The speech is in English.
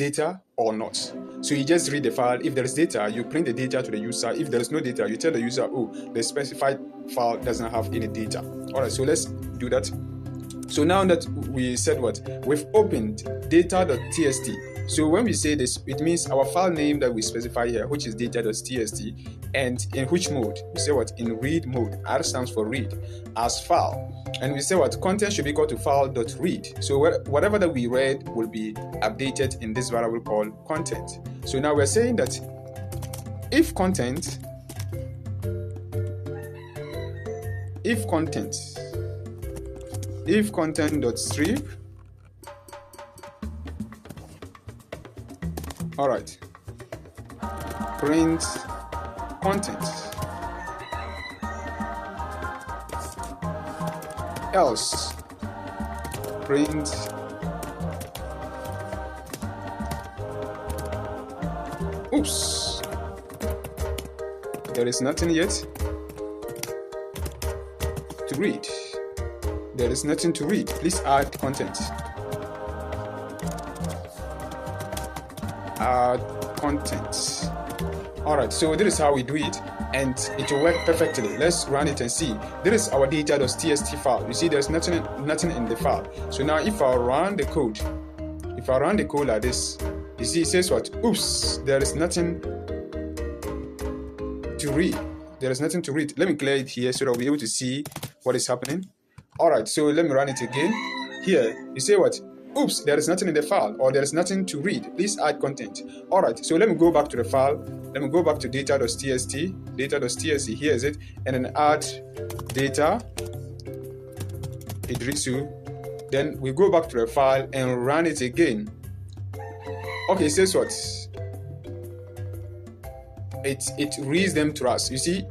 data or not. So you just read the file. If there is data, you print the data to the user. If there is no data, you tell the user, oh, the specified file doesn't have any data. All right, so let's do that. So now that we said what, we've opened data.txt. So when we say this, it means our file name that we specify here, which is data.txt, and in which mode? We say what? In read mode. R stands for read as file. And we say what? Content should be equal to file.read. So whatever that we read will be updated in this variable called content. So now we're saying that if content dot strip, all right, print content, else print oops, there is nothing yet to read. There is nothing to read. Please add content. Add content. Alright, so this is how we do it, and it will work perfectly. Let's run it and see. This is our data.txt file. You see there's nothing in the file. So now if I run the code, like this, you see it says what? Oops, there is nothing to read. There is nothing to read. Let me clear it here so that we'll be able to see what is happening. Alright, so let me run it again. Here, you say what? Oops, there is nothing in the file, or there is nothing to read. Please add content. Alright, so let me go back to the file. Let me go back to data.txt. Here is it. And then add data Idrisu. Then we go back to the file and run it again. Okay, it says what? It reads them to us. You see,